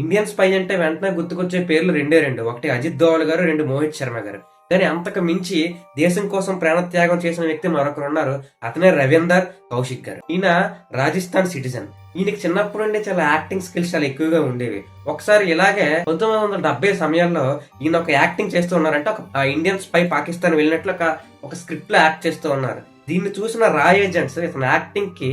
Indian spy అంటే వెంటనే గుర్తుకొచ్చే పేర్లు రెండే రెండు. ఒకటి అజిత్ దోవల్ గారు, రెండు మోహిత్ శర్మ గారు. కానీ అంతకు మించి దేశం కోసం ప్రాణత్యాగం చేసిన వ్యక్తి మరొకరు ఉన్నారు. అతనే రవీందర్ కౌశిక్ గారు. ఈయన రాజస్థాన్ సిటిజన్. ఈయనకి చిన్నప్పటి నుండి చాలా యాక్టింగ్ స్కిల్స్ చాలా ఎక్కువగా ఉండేవి. ఒకసారి ఇలాగే 1970 సమయంలో ఈయన ఒక యాక్టింగ్ చేస్తూ ఉన్నారంటే ఒక ఇండియన్ స్పై పాకిస్తాన్ వెళ్ళినట్లు ఒక స్క్రిప్ట్ లో యాక్ట్ చేస్తూ ఉన్నారు. దీన్ని చూసిన రా ఏజెంట్స్ ఇతని యాక్టింగ్ కి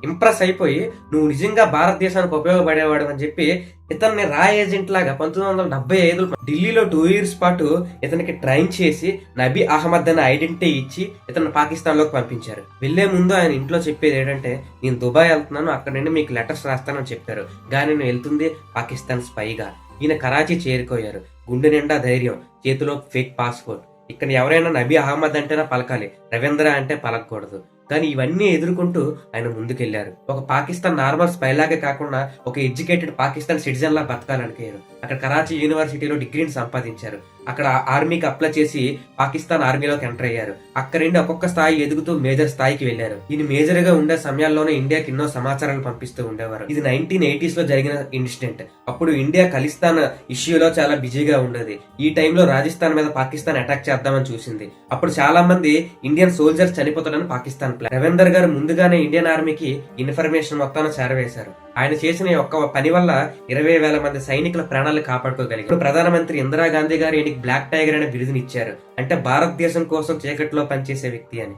ఇంప్రెస్ అయిపోయి నువ్వు నిజంగా భారతదేశానికి ఉపయోగపడేవాడు అని చెప్పి ఇతన్ని రా ఏజెంట్ లాగా 1975 ఢిల్లీలో 2 years పాటు ఇతనికి ట్రైన్ చేసి నబీ అహ్మద్ అనే ఐడెంటిటీ ఇచ్చి ఇతను పాకిస్తాన్ లోకి పంపించారు. వెళ్లే ముందు ఆయన ఇంట్లో చెప్పేది ఏంటంటే, నేను దుబాయ్ వెళ్తున్నాను, అక్కడ నుండి మీకు లెటర్స్ రాస్తానని చెప్పారు. కానీ నేను వెళ్తుంది పాకిస్తాన్ స్పైగా. ఈయన కరాచీ చేరుకోయారు. గుండె నిండా ధైర్యం, చేతిలో ఫేక్ పాస్పోర్ట్. ఇక్కడ ఎవరైనా నబీ అహ్మద్ అంటేనే పలకాలి, రవీంద్ర అంటే పలకూడదు. కానీ ఇవన్నీ ఎదుర్కొంటూ ఆయన ముందుకెళ్లారు. ఒక పాకిస్తాన్ నార్మల్ స్పై లాగే కాకుండా ఒక ఎడ్యుకేటెడ్ పాకిస్తాన్ సిటిజన్ లా బతకాలనుకున్నారు. అక్కడ కరాచీ యూనివర్సిటీలో డిగ్రీని సంపాదించారు. అక్కడ ఆర్మీకి అప్లై చేసి పాకిస్తాన్ ఆర్మీలోకి ఎంటర్ అయ్యారు. అక్కడి నుండి ఒక్కొక్క స్థాయి ఎదుగుతూ మేజర్ స్థాయికి వెళ్లారు. ఈయన మేజర్ గా ఉండే సమయాల్లోనే ఇండియాకి ఎన్నో సమాచారాలు పంపిస్తూ ఉండేవారు. ఇది 1980s లో జరిగిన ఇన్సిడెంట్. అప్పుడు ఇండియా ఖలిస్తాన్ ఇష్యూలో చాలా బిజీగా ఉండేది. ఈ టైంలో రాజస్థాన్ మీద పాకిస్తాన్ అటాక్ చేద్దామని చూసింది. అప్పుడు చాలా మంది ఇండియన్ సోల్జర్స్ చనిపోతారని పాకిస్తాన్ ప్లాన్. రవీందర్ గారు ముందుగానే ఇండియన్ ఆర్మీకి ఇన్ఫర్మేషన్ మొత్తాన్ని చేరవేశారు. ఆయన చేసిన ఒక్క పని వల్ల 20,000 మంది సైనికుల ప్రాణాలు కాపాడుకోగలిగారు. ప్రధానమంత్రి ఇందిరాగాంధీ గారు ఈయనకి బ్లాక్ టైగర్ అనే బిరుదునిచ్చారు. అంటే భారతదేశం కోసం చీకట్లో పనిచేసే వ్యక్తి అని.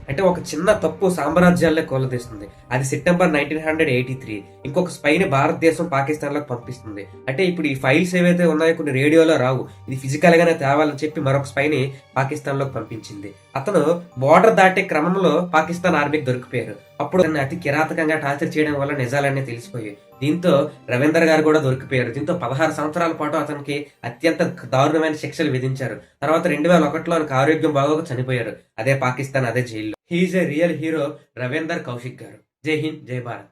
అంటే ఒక చిన్న తప్పు సామ్రాజ్యాలే కూలదీస్తుంది. అది సెప్టెంబర్ 1983. ఇంకొక స్పైని భారతదేశం పాకిస్తాన్ లోకి పంపిస్తుంది. అంటే ఇప్పుడు ఈ ఫైల్స్ ఏవైతే ఉన్నాయో కొన్ని రేడియోలో రావు, ఇది ఫిజికల్ గానే తేవాలని చెప్పి మరొక స్పైని పాకిస్తాన్ లోకి పంపించింది. అతను బోర్డర్ దాటే క్రమంలో పాకిస్తాన్ ఆర్మీకి దొరికిపోయారు. అప్పుడు అతన్ని అతి కిరాతకంగా టార్చర్ చేయడం వల్ల నిజాలన్నీ తెలిసిపోయాయి. దీంతో రవీందర్ గారు కూడా దొరికిపోయారు. దీంతో 16 సంవత్సరాల పాటు అతనికి అత్యంత దారుణమైన శిక్షలు విధించారు. తర్వాత 2001లో ఆయనకు ఆరోగ్యం బాగోక చనిపోయారు. అదే పాకిస్తాన్, అదే జైల్లో. He is a real hero Ravinder Kaushik గారు. జై హింద్, జై భారత్.